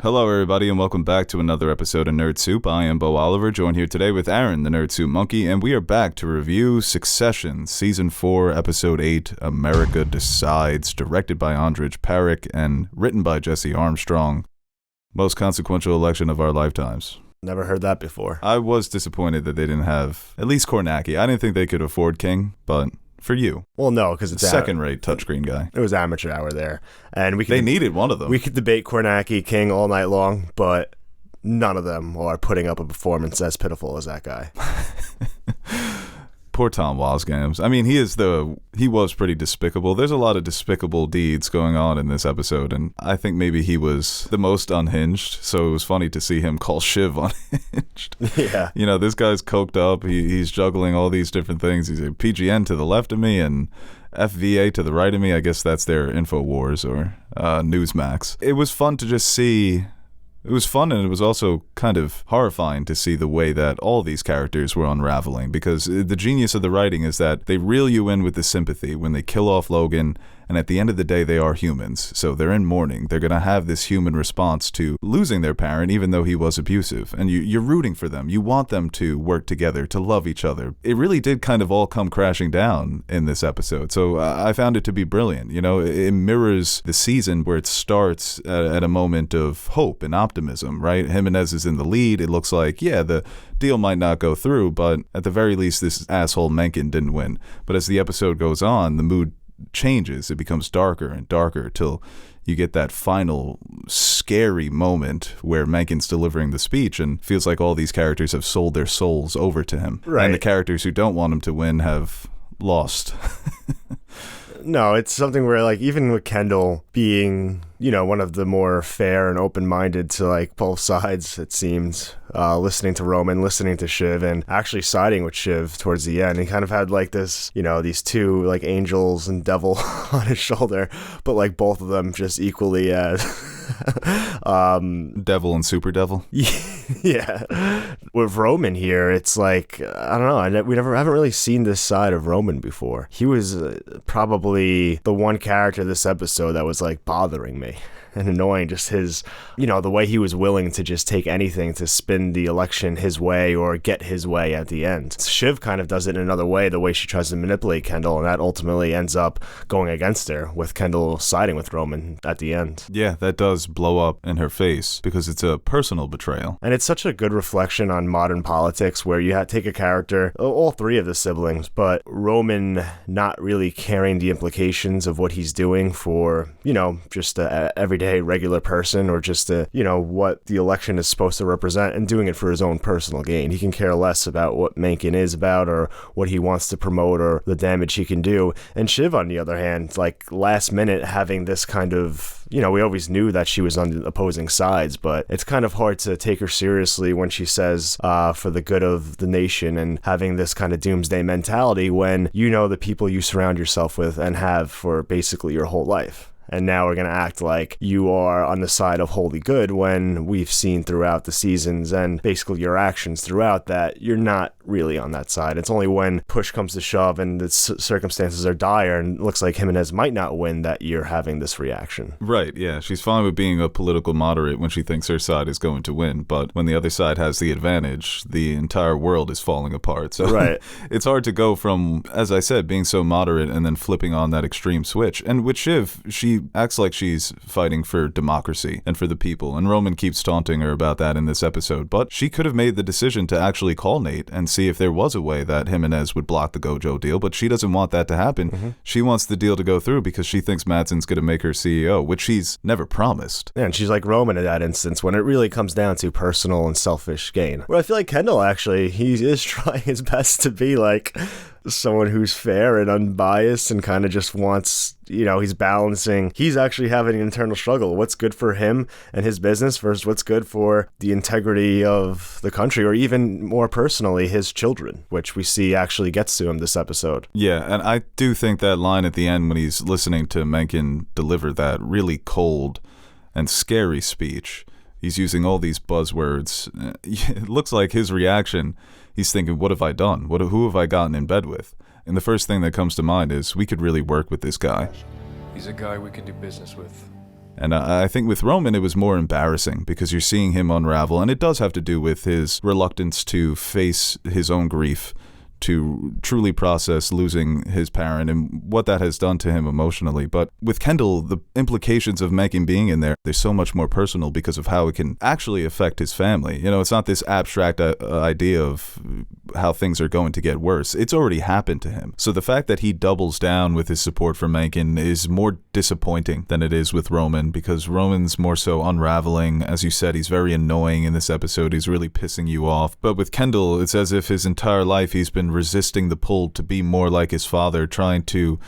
Hello, everybody, and welcome back to another episode of Nerd Soup. I am Beau Oliver, joined here today with Aaron, the Nerd Soup Monkey, and we are back to review Succession, Season 4, Episode 8, America Decides, directed by Andrzej Parik and written by Jesse Armstrong. Most consequential election of our lifetimes. Never heard that before. I was disappointed that they didn't have at least Kornacki. I didn't think they could afford King, but for you. Well, no, because it's second-rate touchscreen guy. It was amateur hour there, and they needed one of them. We could debate Kornacki, King all night long, but none of them are putting up a performance as pitiful as that guy. Poor Tom Wasgams. I mean, he was pretty despicable. There's a lot of despicable deeds going on in this episode, and I think maybe he was the most unhinged, so it was funny to see him call Shiv unhinged. Yeah. You know, this guy's coked up. He's juggling all these different things. He's a PGN to the left of me and FVA to the right of me. I guess that's their InfoWars or Newsmax. It was fun to just see. It was fun, and it was also kind of horrifying to see the way that all these characters were unraveling, because the genius of the writing is that they reel you in with the sympathy when they kill off Logan, and at the end of the day, they are humans, so they're in mourning. They're going to have this human response to losing their parent, even though he was abusive, and you're rooting for them. You want them to work together, to love each other. It really did kind of all come crashing down in this episode, so I found it to be brilliant. You know, it mirrors the season where it starts at a moment of hope and optimism, right? Jimenez is in the lead. It looks like, yeah, the deal might not go through, but at the very least, this asshole Mencken didn't win. But as the episode goes on, the mood changes. It becomes darker and darker till you get that final scary moment where Mencken's delivering the speech and feels like all these characters have sold their souls over to him. Right. And the characters who don't want him to win have lost. No, it's something where, like, even with Kendall being, you know, one of the more fair and open-minded to, like, both sides, it seems, listening to Roman, listening to Shiv, and actually siding with Shiv towards the end. He kind of had, like, this, you know, these two, like, angels and devil on his shoulder, but, like, both of them just equally as... Devil and Super Devil. Yeah. With Roman here, it's like, I don't know, we haven't really seen this side of Roman before. He was probably the one character this episode that was like bothering me and annoying. Just his, you know, the way he was willing to just take anything to spin the election his way or get his way at the end. Shiv kind of does it in another way, the way she tries to manipulate Kendall, and that ultimately ends up going against her, with Kendall siding with Roman at the end. Yeah, that does blow up in her face because it's a personal betrayal. And it's such a good reflection on modern politics, where you take a character, all three of the siblings, but Roman not really caring the implications of what he's doing for, you know, just a everyday regular person, or just you know, what the election is supposed to represent, and doing it for his own personal gain. He can care less about what Mencken is about or what he wants to promote or the damage he can do. And Shiv, on the other hand, like, last minute having this kind of, you know, we always knew that she was on the opposing sides, but it's kind of hard to take her seriously when she says for the good of the nation, and having this kind of doomsday mentality when you know the people you surround yourself with and have for basically your whole life. And now we're going to act like you are on the side of holy good, when we've seen throughout the seasons and basically your actions throughout that you're not really on that side. It's only when push comes to shove and the circumstances are dire and it looks like Jimenez might not win that you're having this reaction. Right, yeah. She's fine with being a political moderate when she thinks her side is going to win, but when the other side has the advantage, the entire world is falling apart. So right. It's hard to go from, as I said, being so moderate and then flipping on that extreme switch. And with Shiv, she acts like she's fighting for democracy and for the people, and Roman keeps taunting her about that in this episode, but she could have made the decision to actually call Nate and see if there was a way that Jimenez would block the Gojo deal, but she doesn't want that to happen. Mm-hmm. She wants the deal to go through because she thinks Madsen's going to make her CEO, which she's never promised. Yeah, and she's like Roman in that instance when it really comes down to personal and selfish gain. Well, I feel like Kendall, actually, he is trying his best to be like someone who's fair and unbiased and kind of just wants, you know, he's balancing, he's actually having an internal struggle. What's good for him and his business versus what's good for the integrity of the country, or even more personally, his children, which we see actually gets to him this episode. Yeah, and I do think that line at the end when he's listening to Mencken deliver that really cold and scary speech, he's using all these buzzwords. It looks like his reaction, he's thinking, what have I done? Who have I gotten in bed with? And the first thing that comes to mind is, we could really work with this guy. He's a guy we can do business with. And I think with Roman, it was more embarrassing because you're seeing him unravel, and it does have to do with his reluctance to face his own grief, to truly process losing his parent and what that has done to him emotionally. But with Kendall, the implications of Mencken being in there, they're so much more personal because of how it can actually affect his family. You know, it's not this abstract idea of how things are going to get worse. It's already happened to him. So the fact that he doubles down with his support for Mencken is more disappointing than it is with Roman, because Roman's more so unraveling. As you said, he's very annoying in this episode. He's really pissing you off. But with Kendall, it's as if his entire life he's been resisting the pull to be more like his father, trying to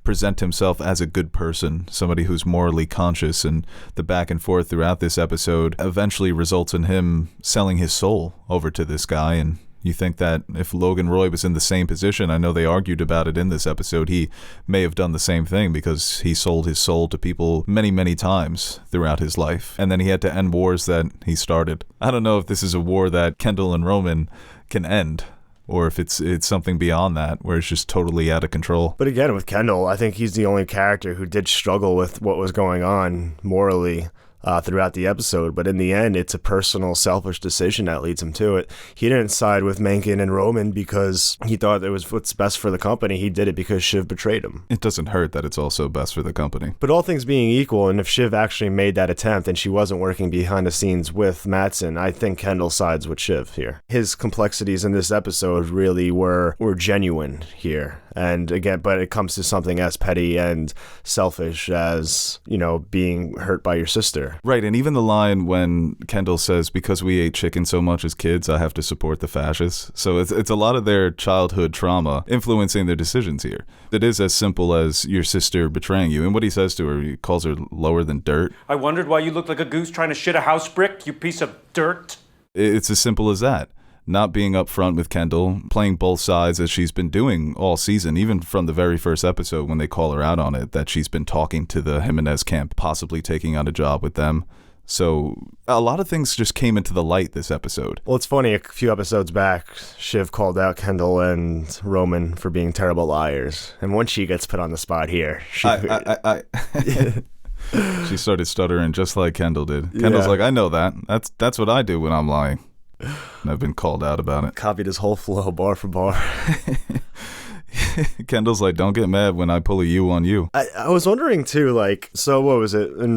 present himself as a good person, somebody who's morally conscious, and the back and forth throughout this episode eventually results in him selling his soul over to this guy. And you think that if Logan Roy was in the same position, I know they argued about it in this episode, he may have done the same thing because he sold his soul to people many, many times throughout his life. And then he had to end wars that he started. I don't know if this is a war that Kendall and Roman can end, or if it's something beyond that, where it's just totally out of control. But again, with Kendall, I think he's the only character who did struggle with what was going on morally throughout the episode. But in the end, it's a personal, selfish decision that leads him to it. He didn't side with Mencken and Roman because he thought it was what's best for the company. He did it because Shiv betrayed him. It doesn't hurt that it's also best for the company. But all things being equal, and if Shiv actually made that attempt and she wasn't working behind the scenes with Matsson, I think Kendall sides with Shiv here. His complexities in this episode really were genuine here. And again, but it comes to something as petty and selfish as, you know, being hurt by your sister. Right, and even the line when Kendall says, because we ate chicken so much as kids, I have to support the fascists. So it's a lot of their childhood trauma influencing their decisions here. It is as simple as your sister betraying you. And what he says to her, he calls her lower than dirt. I wondered why you looked like a goose trying to shit a house brick, you piece of dirt. It's as simple as that. Not being upfront with Kendall, playing both sides as she's been doing all season, even from the very first episode when they call her out on it, that she's been talking to the Jimenez camp, possibly taking on a job with them. So a lot of things just came into the light this episode. Well, it's funny, a few episodes back, Shiv called out Kendall and Roman for being terrible liars. And once she gets put on the spot here, she started stuttering just like Kendall did. Kendall's like, I know that. That's what I do when I'm lying. And I've been called out about it. Copied his whole flow, bar for bar. Kendall's like, don't get mad when I pull a you on you. I was wondering, too, like, so what was it? In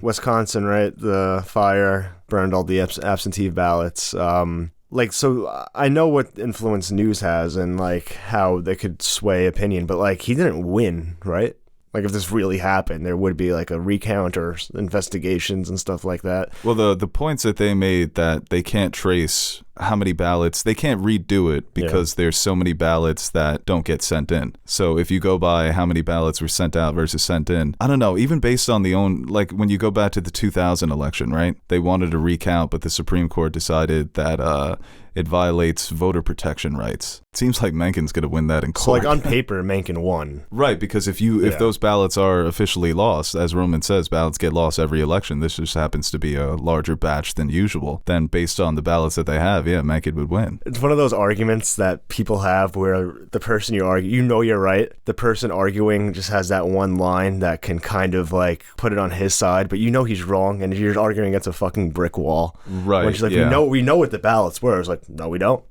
Wisconsin, right? The fire burned all the absentee ballots. So I know what influence news has and, like, how they could sway opinion, but, like, he didn't win, right? Like, if this really happened, there would be, like, a recount or investigations and stuff like that. Well, the points that they made that they can't trace how many ballots, they can't redo it because there's so many ballots that don't get sent in. So if you go by how many ballots were sent out versus sent in, I don't know, even based on like when you go back to the 2000 election, right? They wanted a recount, but the Supreme Court decided that it violates voter protection rights. It seems like Mencken's going to win that in court. So, like, on paper, Mencken won. Right, because if those ballots are officially lost, as Roman says, ballots get lost every election. This just happens to be a larger batch than usual. Then based on the ballots that they have, Mencken would win. It's one of those arguments that people have where the person you argue, you know you're right. The person arguing just has that one line that can kind of, like, put it on his side, but you know he's wrong, and you're arguing against a fucking brick wall. Right, when she's like, we know what the ballots were. It's like, no, we don't.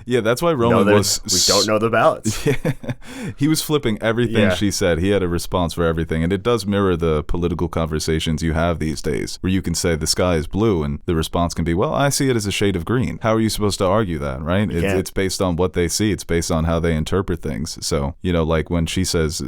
Yeah, that's why Roman we don't know the ballots. He was flipping everything she said. He had a response for everything, and it does mirror the political conversations you have these days, where you can say the sky is blue, and the response can be, well, I see it as a shade of green. How are you supposed to argue that, right? It's based on what they see. It's based on how they interpret things. So, like when she says,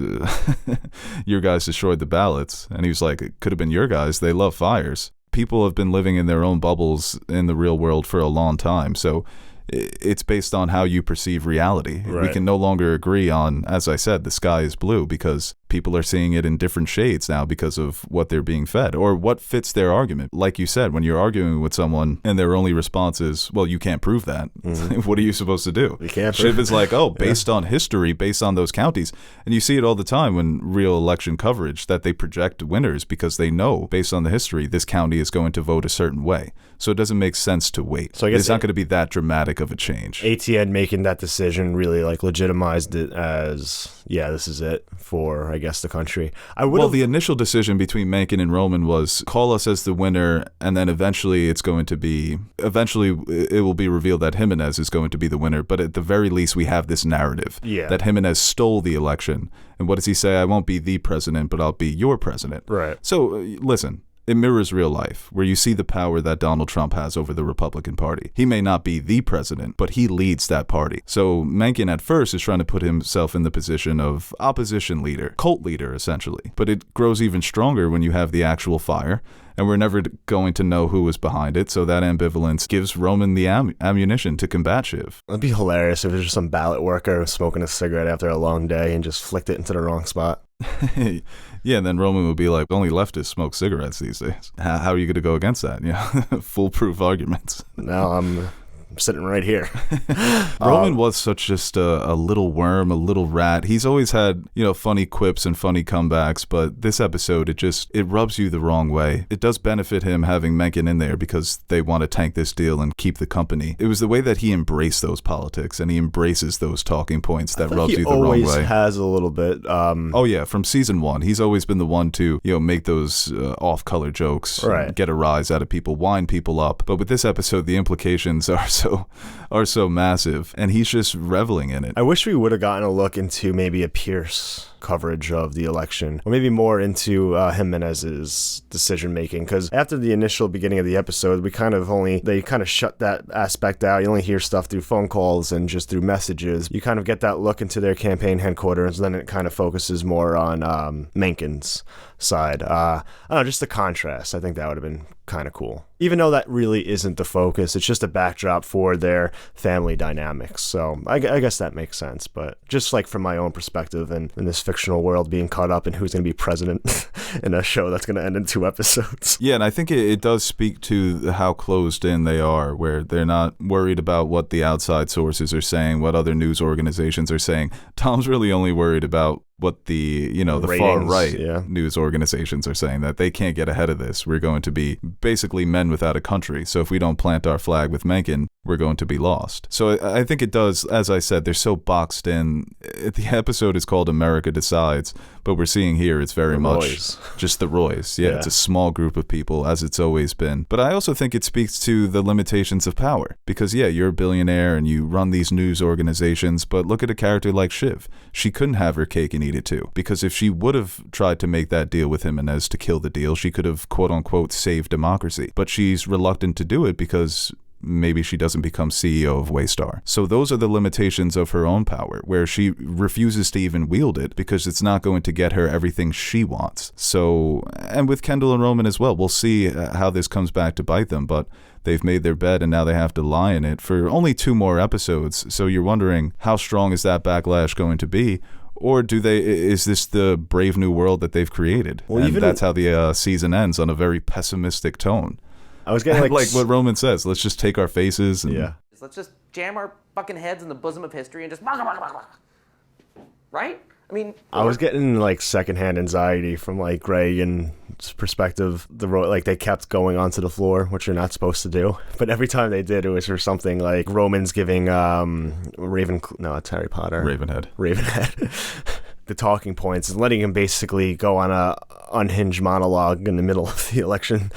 your guys destroyed the ballots, and he was like, it could have been your guys. They love fires. People have been living in their own bubbles in the real world for a long time. So it's based on how you perceive reality. Right. We can no longer agree on, as I said, the sky is blue, because people are seeing it in different shades now because of what they're being fed or what fits their argument. Like you said, when you're arguing with someone and their only response is, well, you can't prove that. Mm-hmm. What are you supposed to do? You can't Shiv is like, based on history, based on those counties. And you see it all the time when real election coverage, that they project winners because they know, based on the history, this county is going to vote a certain way. So it doesn't make sense to wait. So I guess it's not going to be that dramatic of a change. ATN making that decision really, like, legitimized it as, yeah, this is it for, I guess, the country. Well, the initial decision between Mencken and Roman was call us as the winner, and then eventually it will be revealed that Jimenez is going to be the winner. But at the very least, we have this narrative that Jimenez stole the election. And what does he say? I won't be the president, but I'll be your president. Right. So listen. It mirrors real life, where you see the power that Donald Trump has over the Republican Party. He may not be the president, but he leads that party. So Mencken at first is trying to put himself in the position of opposition leader, cult leader, essentially. But it grows even stronger when you have the actual fire, and we're never going to know who was behind it, so that ambivalence gives Roman the ammunition to combat Shiv. It'd be hilarious if it was just some ballot worker smoking a cigarette after a long day and just flicked it into the wrong spot. Yeah, and then Roman would be like, only leftists smoke cigarettes these days. How are you going to go against that? Yeah, foolproof arguments. No, I'm sitting right here. Roman was such just a little worm, a little rat. He's always had, funny quips and funny comebacks, but this episode, it rubs you the wrong way. It does benefit him having Mencken in there because they want to tank this deal and keep the company. It was the way that he embraced those politics and he embraces those talking points that rubs you the wrong way. He always has a little bit. Oh yeah, from season 1, he's always been the one to, make those off-color jokes, right. Get a rise out of people, wind people up. But with this episode, the implications are so massive, and he's just reveling in it. I wish we would have gotten a look into maybe a Pierce coverage of the election, or maybe more into Jimenez's decision making, because after the initial beginning of the episode, they kind of shut that aspect out. You only hear stuff through phone calls and just through messages. You kind of get that look into their campaign headquarters, and then it kind of focuses more on Mencken's side. I don't know, just the contrast. I think that would have been kind of cool. Even though that really isn't the focus, it's just a backdrop for their family dynamics. So I guess that makes sense. But just like from my own perspective and in this fictional world being caught up in who's going to be president in a show that's going to end in 2 episodes. Yeah, and I think it does speak to how closed in they are, where they're not worried about what the outside sources are saying, what other news organizations are saying. Tom's really only worried about what the ratings, far right news organizations are saying, that they can't get ahead of this. We're going to be basically men without a country. So if we don't plant our flag with Mencken, we're going to be lost. So I think it does, as I said, they're so boxed in. The episode is called America Decides, but we're seeing here it's very much just the Roys. Yeah, it's a small group of people, as it's always been. But I also think it speaks to the limitations of power. Because, you're a billionaire and you run these news organizations, but look at a character like Shiv. She couldn't have her cake and eat it too. Because if she would have tried to make that deal with Jimenez to kill the deal, she could have, quote-unquote, saved democracy. But she's reluctant to do it because maybe she doesn't become CEO of Waystar. So those are the limitations of her own power, where she refuses to even wield it because it's not going to get her everything she wants. So, and with Kendall and Roman as well, we'll see how this comes back to bite them, but they've made their bed and now they have to lie in it for only 2 more episodes. So you're wondering, how strong is that backlash going to be? Or is this the brave new world that they've created? Well, and that's how the season ends, on a very pessimistic tone. I was getting like what Roman says, let's just take our faces and let's just jam our fucking heads in the bosom of history and just right? I mean, I was getting like secondhand anxiety from like Greg and perspective. They kept going onto the floor, which you're not supposed to do. But every time they did, it was for something like Roman's giving it's Harry Potter. Ravenhead. The talking points and letting him basically go on a unhinged monologue in the middle of the election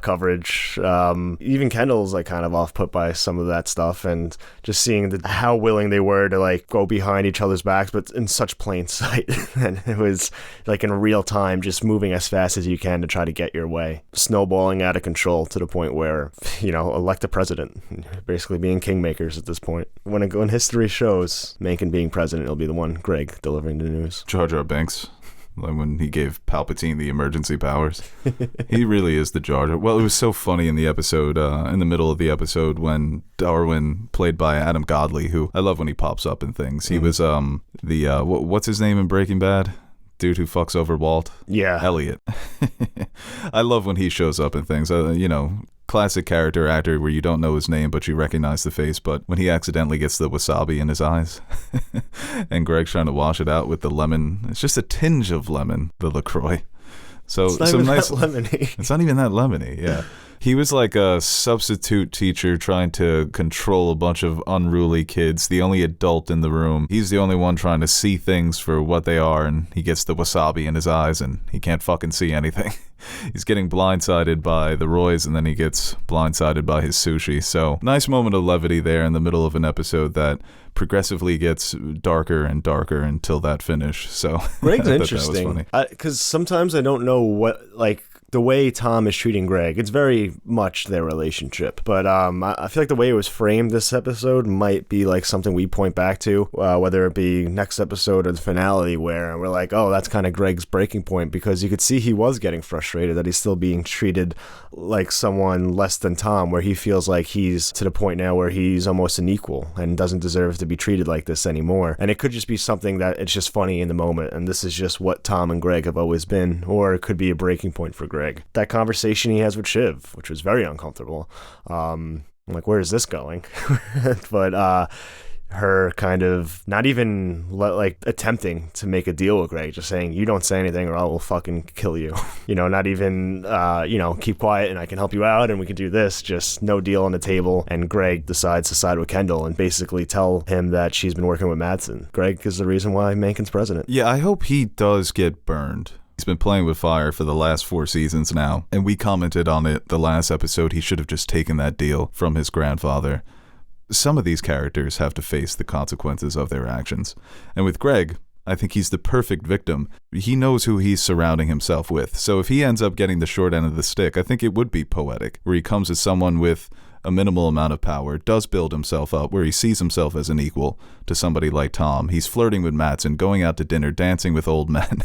coverage. Even Kendall's like kind of off put by some of that stuff, and just seeing how willing they were to like go behind each other's backs, but in such plain sight. And it was like in real time, just moving as fast as you can to try to get your way, snowballing out of control to the point where, elect a president, basically being kingmakers at this point. When history shows Mencken being president, it'll be the one Greg delivering the news. Jar Jar Binks, like when he gave Palpatine the emergency powers. He really is the Jar Jar. Well, it was so funny in the episode, in the middle of the episode, when Darwin, played by Adam Godley, who I love when he pops up in things. He was what's his name in Breaking Bad? Dude who fucks over Walt. Yeah, Elliot. I love when he shows up in things. Classic character actor where you don't know his name but you recognize the face, but when he accidentally gets the wasabi in his eyes and Greg's trying to wash it out with the lemon, it's just a tinge of lemon, the LaCroix. So it's not some even nice that lemony. It's not even that lemony. Yeah. He was like a substitute teacher trying to control a bunch of unruly kids, the only adult in the room. He's the only one trying to see things for what they are, and he gets the wasabi in his eyes, and he can't fucking see anything. He's getting blindsided by the Roys, and then he gets blindsided by his sushi. So, nice moment of levity there in the middle of an episode that progressively gets darker and darker until that finish. So, Greg's I thought interesting. that was funny. Because sometimes I don't know what, like, the way Tom is treating Greg, it's very much their relationship. But I feel like the way it was framed this episode might be like something we point back to, whether it be next episode or the finale, where we're like, oh, that's kind of Greg's breaking point, because you could see he was getting frustrated that he's still being treated like someone less than Tom, where he feels like he's to the point now where he's almost an equal and doesn't deserve to be treated like this anymore. And it could just be something that it's just funny in the moment, and this is just what Tom and Greg have always been, or it could be a breaking point for Greg. That conversation he has with Shiv, which was very uncomfortable. I'm like, where is this going? But her kind of not even like attempting to make a deal with Greg, just saying, you don't say anything or I will fucking kill you. Not even, keep quiet and I can help you out and we can do this. Just no deal on the table. And Greg decides to side with Kendall and basically tell him that she's been working with Madsen. Greg is the reason why Mankind's president. Yeah, I hope he does get burned. He's been playing with fire for the last 4 seasons now, and we commented on it the last episode. He should have just taken that deal from his grandfather. Some of these characters have to face the consequences of their actions. And with Greg, I think he's the perfect victim. He knows who he's surrounding himself with. So if he ends up getting the short end of the stick, I think it would be poetic, where he comes as someone with a minimal amount of power, does build himself up, where he sees himself as an equal to somebody like Tom. He's flirting with Madsen, going out to dinner, dancing with old men.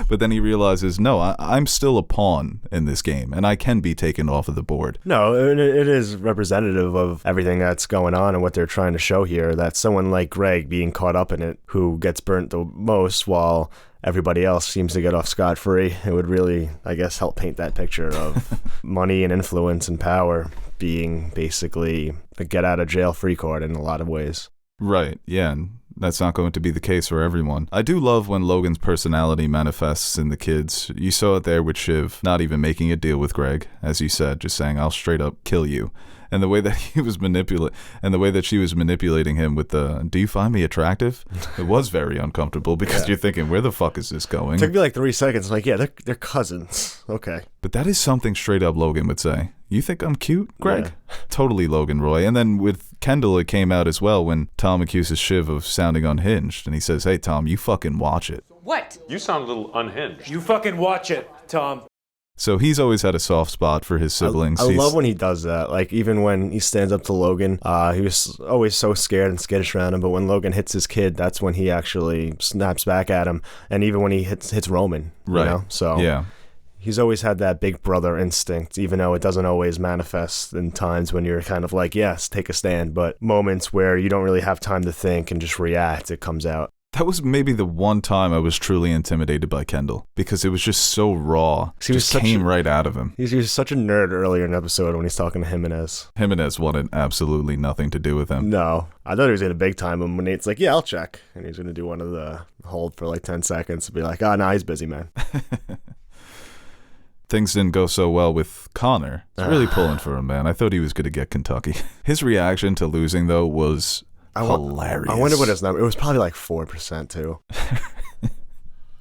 But then he realizes, no, I'm still a pawn in this game, and I can be taken off of the board. No, it is representative of everything that's going on and what they're trying to show here, that someone like Greg being caught up in it, who gets burnt the most while everybody else seems to get off scot-free. It would really, I guess, help paint that picture of money and influence and power being basically a get-out-of-jail-free card in a lot of ways. Right, yeah, and that's not going to be the case for everyone. I do love when Logan's personality manifests in the kids. You saw it there with Shiv, not even making a deal with Greg, as you said, just saying, I'll straight up kill you. And the way that he was the way that she was manipulating him with the, do you find me attractive? It was very uncomfortable because you're thinking, where the fuck is this going? It took me like 3 seconds. I'm like, yeah, they're cousins. Okay. But that is something straight up Logan would say. You think I'm cute, Greg? Yeah. Totally Logan Roy. And then with Kendall, it came out as well when Tom accuses Shiv of sounding unhinged. And he says, hey, Tom, you fucking watch it. What? You sound a little unhinged. You fucking watch it, Tom. So he's always had a soft spot for his siblings. I love when he does that. Like, even when he stands up to Logan, he was always so scared and skittish around him. But when Logan hits his kid, that's when he actually snaps back at him. And even when he hits Roman, right. You know? So yeah. He's always had that big brother instinct, even though it doesn't always manifest in times when you're kind of like, yes, take a stand. But moments where you don't really have time to think and just react, it comes out. That was maybe the one time I was truly intimidated by Kendall, because it was just so raw. It just came right out of him. He was such a nerd earlier in the episode when he's talking to Jimenez. Jimenez wanted absolutely nothing to do with him. No. I thought he was going to big time him when Nate's like, yeah, I'll check. And he's going to do one of the hold for like 10 seconds and be like, oh, no, he's busy, man. Things didn't go so well with Connor. It's really pulling for him, man. I thought he was going to get Kentucky. His reaction to losing, though, was hilarious. I wonder what his number. It was probably like 4% too.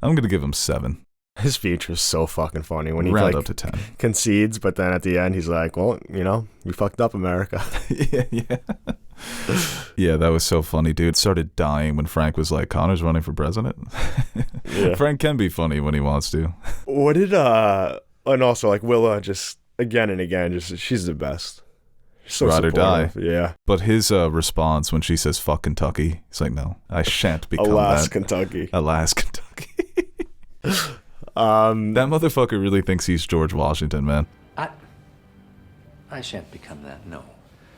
I'm gonna give him 7. His speech was so fucking funny when he round like up to 10 concedes, but then at the end he's like, "Well, you fucked up, America." Yeah, that was so funny, dude. Started dying when Frank was like, "Connor's running for president." Yeah. Frank can be funny when he wants to. What did and also like Willa just again and again, just she's the best. So ride or die. Yeah. But his response when she says "fuck Kentucky," he's like, "No, I shan't become that." Kentucky. Alas, Kentucky. That motherfucker really thinks he's George Washington, man. I shan't become that, no.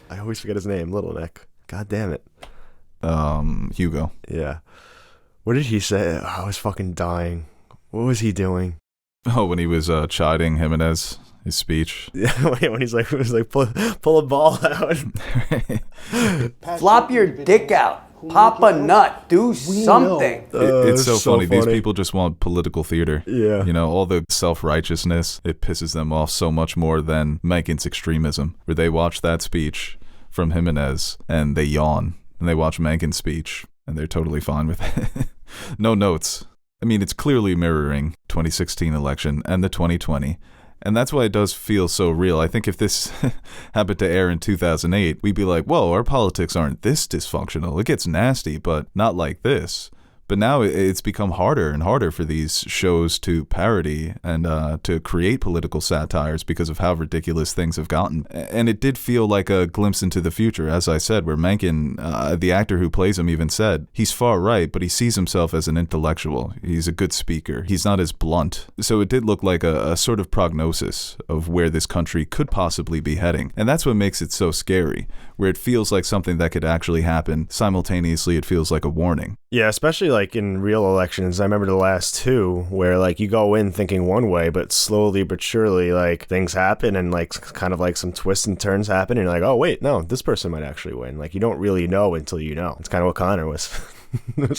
I always forget his name, Little Nick. God damn it. Hugo. Yeah. What did he say? I was fucking dying. What was he doing? Oh, when he was chiding Jimenez. His speech. Yeah, when he was like, pull a ball out. Flop your dick out. Pop a nut. Do something. It's so funny. These people just want political theater. Yeah. You know, all the self-righteousness, it pisses them off so much more than Megan's extremism, where they watch that speech from Jimenez and they yawn, and they watch Megan's speech and they're totally fine with it. No notes. I mean, it's clearly mirroring 2016 election and the 2020. And that's why it does feel so real. I think if this happened to air in 2008, we'd be like, whoa, our politics aren't this dysfunctional. It gets nasty, but not like this. But now it's become harder and harder for these shows to parody and to create political satires because of how ridiculous things have gotten. And it did feel like a glimpse into the future, as I said, where Mencken, the actor who plays him, even said, he's far right, but he sees himself as an intellectual. He's a good speaker. He's not as blunt. So it did look like a sort of prognosis of where this country could possibly be heading. And that's what makes it so scary, where it feels like something that could actually happen. Simultaneously, it feels like a warning. Yeah, especially like in real elections. I remember the last two where like you go in thinking one way, but slowly but surely like things happen and like kind of like some twists and turns happen and you're like, oh wait, no, this person might actually win. Like you don't really know until you know. It's kind of what Connor was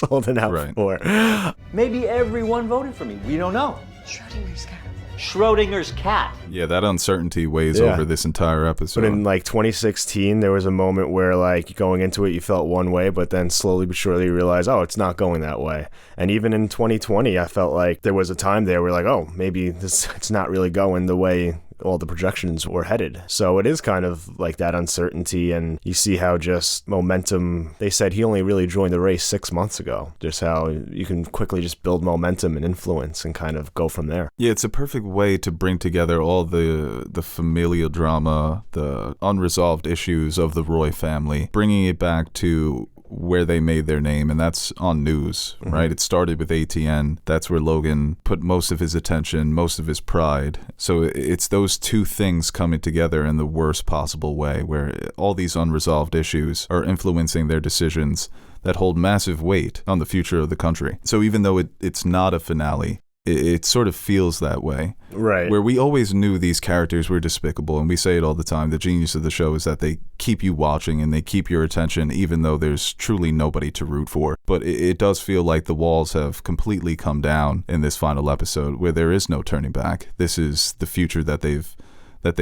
holding out for. Maybe everyone voted for me. We don't know. Schrodinger's cat. Schrodinger's cat. Yeah, that uncertainty weighs over this entire episode. But in like 2016, there was a moment where like going into it, you felt one way, but then slowly but surely you realize, oh, it's not going that way. And even in 2020, I felt like there was a time there where like, oh, maybe it's not really going the way all the projections were headed. So it is kind of like that uncertainty, and you see how just momentum, they said he only really joined the race 6 months ago, just how you can quickly just build momentum and influence and kind of go from there. Yeah, it's a perfect way to bring together all the familial drama, the unresolved issues of the Roy family, bringing it back to where they made their name, and that's on news, right? It started with ATN. That's where Logan put most of his attention, most of his pride. So it's those two things coming together in the worst possible way, where all these unresolved issues are influencing their decisions that hold massive weight on the future of the country. So even though it's not a finale, it sort of feels that way. Right. Where we always knew these characters were despicable, and we say it all the time. The genius of the show is that they keep you watching and they keep your attention even though there's truly nobody to root for. But it does feel like the walls have completely come down in this final episode, where there is no turning back. This is the future that they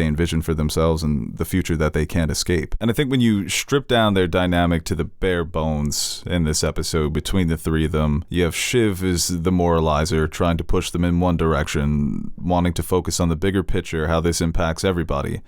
envision for themselves and the future that they can't escape. And I think when you strip down their dynamic to the bare bones in this episode between the three of them, you have Shiv as the moralizer, trying to push them in one direction, wanting to focus on the bigger picture, how this impacts everybody.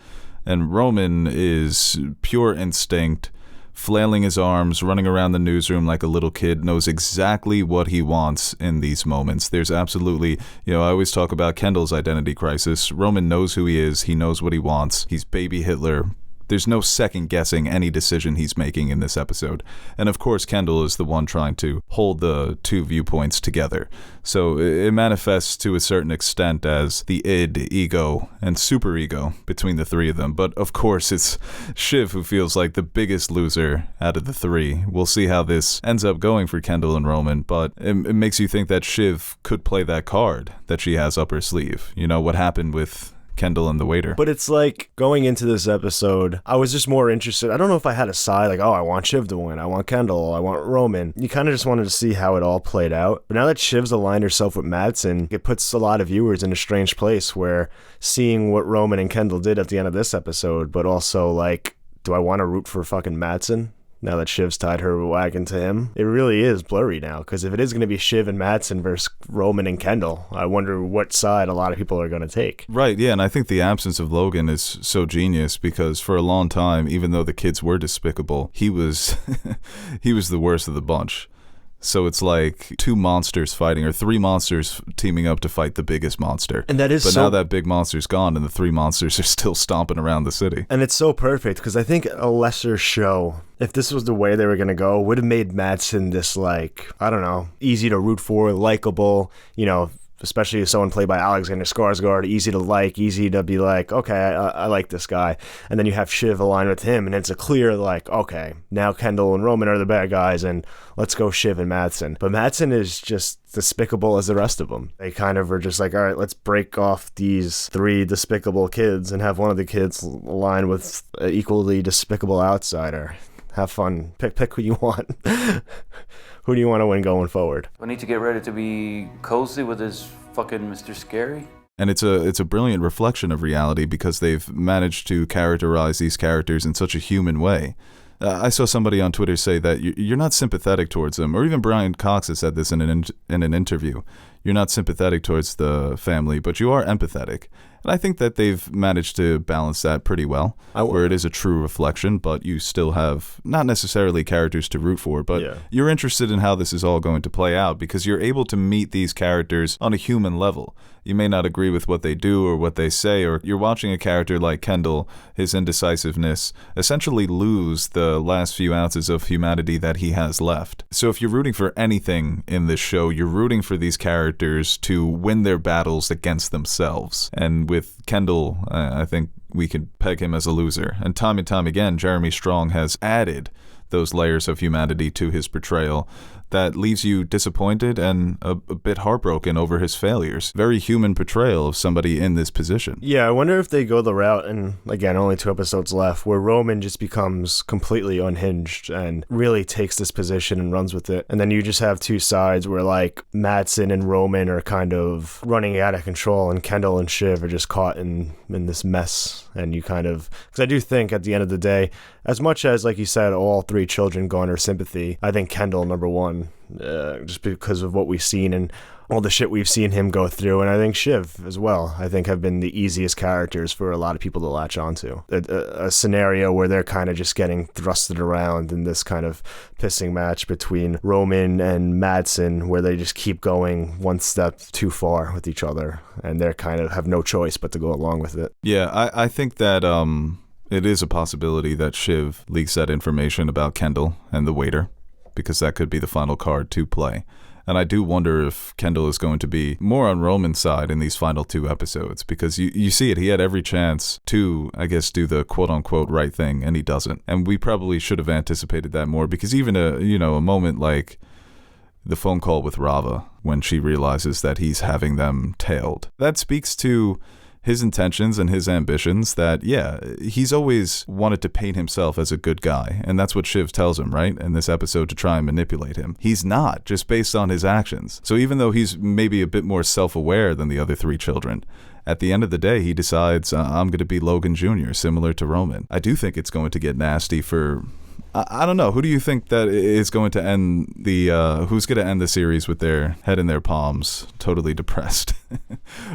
And Roman is pure instinct, flailing his arms, running around the newsroom like a little kid, knows exactly what he wants in these moments. There's absolutely, I always talk about Kendall's identity crisis. Roman knows who he is. He knows what he wants. He's baby Hitler. There's no second guessing any decision he's making in this episode. And of course, Kendall is the one trying to hold the two viewpoints together. So it manifests to a certain extent as the id, ego, and superego between the three of them. But of course, it's Shiv who feels like the biggest loser out of the three. We'll see how this ends up going for Kendall and Roman, but it makes you think that Shiv could play that card that she has up her sleeve. You know, what happened with Kendall and the waiter. But it's like going into this episode, I was just more interested. I don't know if I had a side like, oh, I want Shiv to win, I want Kendall, I want Roman. You kind of just wanted to see how it all played out. But now that Shiv's aligned herself with Madsen, it puts a lot of viewers in a strange place where seeing what Roman and Kendall did at the end of this episode, but also like, do I want to root for fucking Madsen now that Shiv's tied her wagon to him? It really is blurry now, because if it is going to be Shiv and Madsen versus Roman and Kendall, I wonder what side a lot of people are going to take. Right, yeah, and I think the absence of Logan is so genius, because for a long time, even though the kids were despicable, he was he was the worst of the bunch. So it's like two monsters fighting, or three monsters teaming up to fight the biggest monster. And that is But now that big monster's gone, and the three monsters are still stomping around the city. And it's so perfect, because I think a lesser show, if this was the way they were going to go, would have made Madsen this, like, I don't know, easy to root for, likable, especially if someone played by Alexander Skarsgård, easy to like, easy to be like, okay, I like this guy. And then you have Shiv aligned with him, and it's a clear, like, okay, now Kendall and Roman are the bad guys, and let's go Shiv and Madsen. But Madsen is just despicable as the rest of them. They kind of are just like, all right, let's break off these three despicable kids and have one of the kids align with an equally despicable outsider. have fun. Pick who you want. Who do you want to win going forward? I need to get ready to be cozy with this fucking Mr. Scary. And it's a brilliant reflection of reality because they've managed to characterize these characters in such a human way. I saw somebody on Twitter say that you're not sympathetic towards them, or even Brian Cox has said this in an interview. You're not sympathetic towards the family, but you are empathetic. And I think that they've managed to balance that pretty well, where it is a true reflection, but you still have not necessarily characters to root for, but you're interested in how this is all going to play out because you're able to meet these characters on a human level. You may not agree with what they do or what they say, or you're watching a character like Kendall, his indecisiveness, essentially lose the last few ounces of humanity that he has left. So if you're rooting for anything in this show, you're rooting for these characters to win their battles against themselves. And with Kendall, I think we could peg him as a loser. And time again, Jeremy Strong has added those layers of humanity to his portrayal that leaves you disappointed and a bit heartbroken over his failures. Very human portrayal of somebody in this position. Yeah, I wonder if they go the route, and again, only 2 episodes left, where Roman just becomes completely unhinged and really takes this position and runs with it. And then you just have two sides where like Madsson and Roman are kind of running out of control, and Kendall and Shiv are just caught in this mess. And you kind of, because I do think at the end of the day, as much as, like you said, all 3 children garner sympathy, I think Kendall, number one, just because of what we've seen and all the shit we've seen him go through. And I think Shiv as well, I think have been the easiest characters for a lot of people to latch onto. A scenario where they're kind of just getting thrusted around in this kind of pissing match between Roman and Madsson, where they just keep going one step too far with each other. And they're kind of have no choice but to go along with it. Yeah, I think that it is a possibility that Shiv leaks that information about Kendall and the waiter, because that could be the final card to play. And I do wonder if Kendall is going to be more on Roman's side in these final 2 episodes, because you see it. He had every chance to, I guess, do the quote-unquote right thing, and he doesn't. And we probably should have anticipated that more, because even a moment like the phone call with Rava, when she realizes that he's having them tailed, that speaks to his intentions and his ambitions, that, he's always wanted to paint himself as a good guy. And that's what Shiv tells him, right, in this episode, to try and manipulate him. He's not, just based on his actions. So even though he's maybe a bit more self-aware than the other 3 children, at the end of the day, he decides, I'm going to be Logan Jr., similar to Roman. I do think it's going to get nasty for... I don't know. Who do you think that is going to end who's going to end the series with their head in their palms, totally depressed,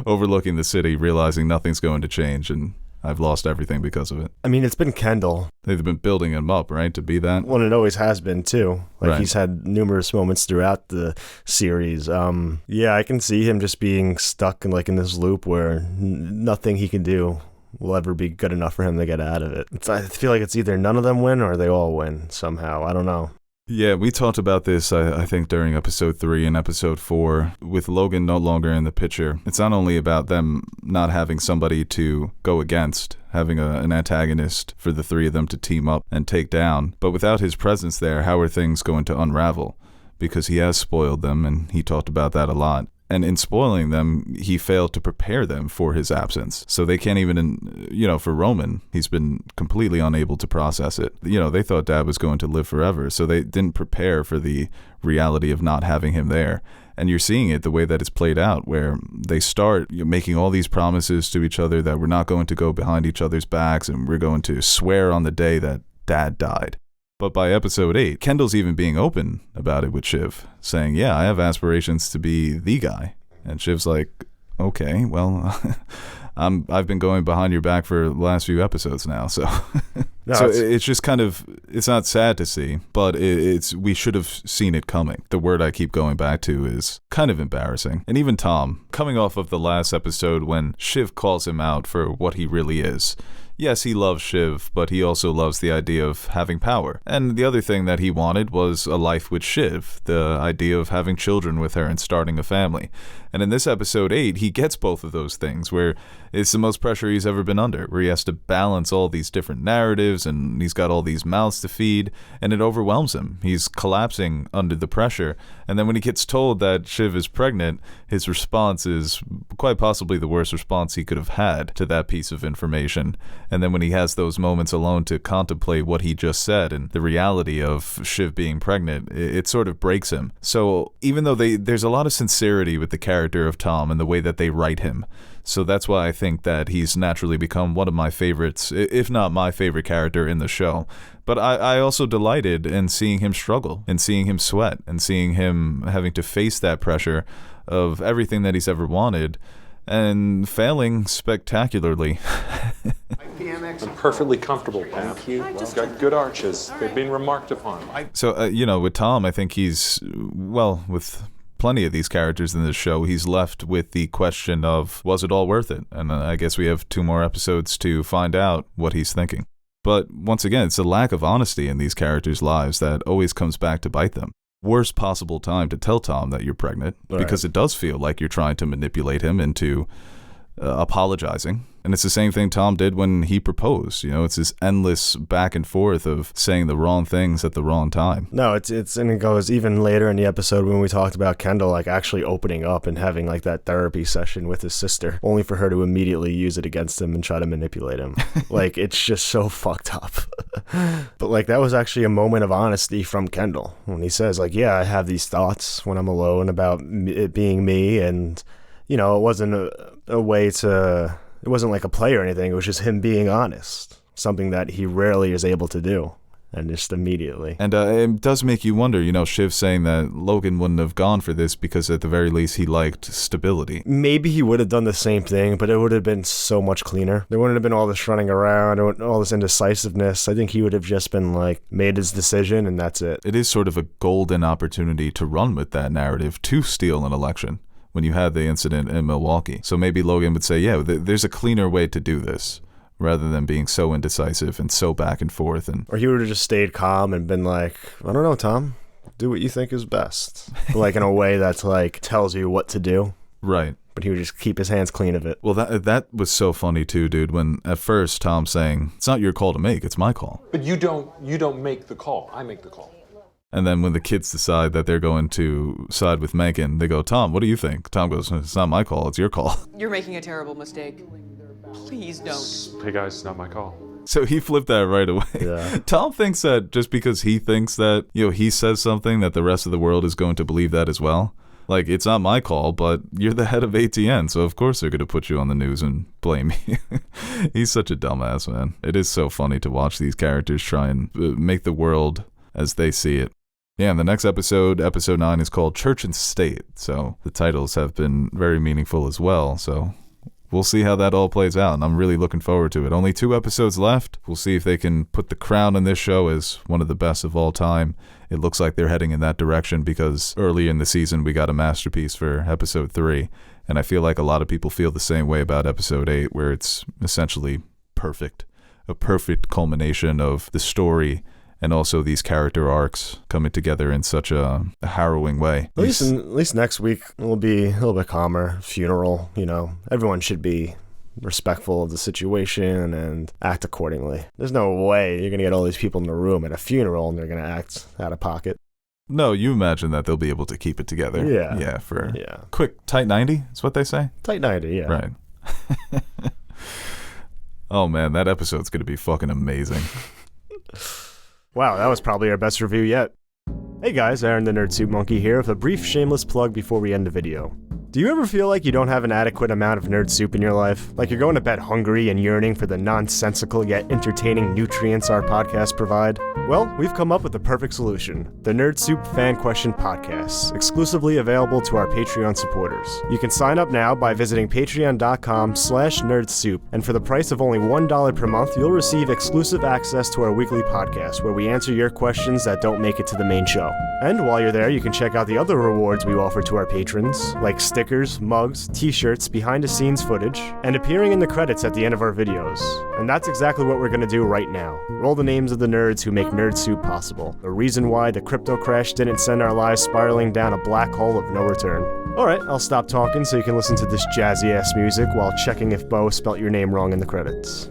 overlooking the city, realizing nothing's going to change, and I've lost everything because of it? I mean, it's been Kendall. They've been building him up, right, to be that? Well, it always has been, too. Like, right. He's had numerous moments throughout the series. I can see him just being stuck in this loop where nothing he can do will ever be good enough for him to get out of it. I feel like it's either none of them win or they all win somehow. I don't know. Yeah, we talked about this, I think, during episode 3 and episode 4, with Logan no longer in the picture. It's not only about them not having somebody to go against, having an antagonist for the 3 of them to team up and take down, but without his presence there, how are things going to unravel? Because he has spoiled them, and he talked about that a lot. And in spoiling them, he failed to prepare them for his absence. So they can't even, for Roman, he's been completely unable to process it. They thought Dad was going to live forever, so they didn't prepare for the reality of not having him there. And you're seeing it the way that it's played out, where they start making all these promises to each other that we're not going to go behind each other's backs, and we're going to swear on the day that Dad died. But by episode 8, Kendall's even being open about it with Shiv, saying, I have aspirations to be the guy. And Shiv's like, okay, well, I've been going behind your back for the last few episodes now, so... it's just kind of, it's not sad to see, but we should have seen it coming. The word I keep going back to is kind of embarrassing. And even Tom, coming off of the last episode when Shiv calls him out for what he really is, yes, he loves Shiv, but he also loves the idea of having power. And the other thing that he wanted was a life with Shiv, the idea of having children with her and starting a family. And in this episode 8, he gets both of those things, where it's the most pressure he's ever been under, where he has to balance all these different narratives, lives, and he's got all these mouths to feed, and it overwhelms him. He's collapsing under the pressure. And then when he gets told that Shiv is pregnant, his response is quite possibly the worst response he could have had to that piece of information. And then when he has those moments alone to contemplate what he just said and the reality of Shiv being pregnant, it sort of breaks him. So even though there's a lot of sincerity with the character of Tom and the way that they write him, so that's why I think that he's naturally become one of my favorites, if not my favorite character in the show. But I also delighted in seeing him struggle, and seeing him sweat, and seeing him having to face that pressure of everything that he's ever wanted, and failing spectacularly. I'm perfectly comfortable, Pam. Thank you. Well, got good arches. They've been remarked upon. So, with Tom, I think he's, with plenty of these characters in this show, he's left with the question of, was it all worth it? And I guess we have 2 more episodes to find out what he's thinking. But once again, it's a lack of honesty in these characters' lives that always comes back to bite them. Worst possible time to tell Tom that you're pregnant, because it does feel like you're trying to manipulate him into apologizing. And it's the same thing Tom did when he proposed. It's this endless back and forth of saying the wrong things at the wrong time. No, and it goes even later in the episode when we talked about Kendall, like, actually opening up and having, like, that therapy session with his sister, only for her to immediately use it against him and try to manipulate him. Like, it's just so fucked up. But, like, that was actually a moment of honesty from Kendall when he says, like, yeah, I have these thoughts when I'm alone about it being me, and, it wasn't a way to... It wasn't like a play or anything. It was just him being honest, something that he rarely is able to do, and just immediately. And it does make you wonder, Shiv saying that Logan wouldn't have gone for this because at the very least he liked stability. Maybe he would have done the same thing, but it would have been so much cleaner. There wouldn't have been all this running around, all this indecisiveness. I think he would have just been like, made his decision, and that's it. It is sort of a golden opportunity to run with that narrative to steal an election when you had the incident in Milwaukee. So maybe Logan would say, yeah, there's a cleaner way to do this, rather than being so indecisive and so back and forth. Or he would have just stayed calm and been like, I don't know, Tom, do what you think is best. Like, in a way that's like, tells you what to do. Right. But he would just keep his hands clean of it. Well, that was so funny too, dude, when at first Tom's saying, it's not your call to make, it's my call. But you don't make the call. I make the call. And then when the kids decide that they're going to side with Megan, they go, Tom, what do you think? Tom goes, it's not my call, it's your call. You're making a terrible mistake. Please don't. Hey guys, it's not my call. So he flipped that right away. Yeah. Tom thinks that just because he thinks that, he says something, that the rest of the world is going to believe that as well. Like, it's not my call, but you're the head of ATN, so of course they're going to put you on the news and blame me. He's such a dumbass, man. It is so funny to watch these characters try and make the world as they see it. Yeah, and the next episode 9, is called Church and State, so the titles have been very meaningful as well, so we'll see how that all plays out, and I'm really looking forward to it. Only 2 episodes left. We'll see if they can put the crown on this show as one of the best of all time. It looks like they're heading in that direction because early in the season we got a masterpiece for episode 3, and I feel like a lot of people feel the same way about episode 8, where it's essentially perfect. A perfect culmination of the story and also these character arcs coming together in such a harrowing way. At least next week will be a little bit calmer. Funeral, everyone should be respectful of the situation and act accordingly. There's no way you're going to get all these people in the room at a funeral and they're going to act out of pocket. No, you imagine that they'll be able to keep it together. Yeah. Yeah, quick, tight 90 is what they say? Tight 90, yeah. Right. Oh man, that episode's going to be fucking amazing. Wow, that was probably our best review yet. Hey guys, Aaron the Nerd Soup Monkey here with a brief shameless plug before we end the video. Do you ever feel like you don't have an adequate amount of nerd soup in your life? Like you're going to bed hungry and yearning for the nonsensical yet entertaining nutrients our podcasts provide? Well, we've come up with the perfect solution. The Nerd Soup Fan Question Podcasts, exclusively available to our Patreon supporters. You can sign up now by visiting patreon.com/nerdsoup, and for the price of only $1 per month, you'll receive exclusive access to our weekly podcast, where we answer your questions that don't make it to the main show. And while you're there, you can check out the other rewards we offer to our patrons, like stickers, mugs, t-shirts, behind-the-scenes footage, and appearing in the credits at the end of our videos. And that's exactly what we're going to do right now. Roll the names of the nerds who make Nerd Soup possible. The reason why the crypto crash didn't send our lives spiraling down a black hole of no return. Alright, I'll stop talking so you can listen to this jazzy-ass music while checking if Beau spelt your name wrong in the credits.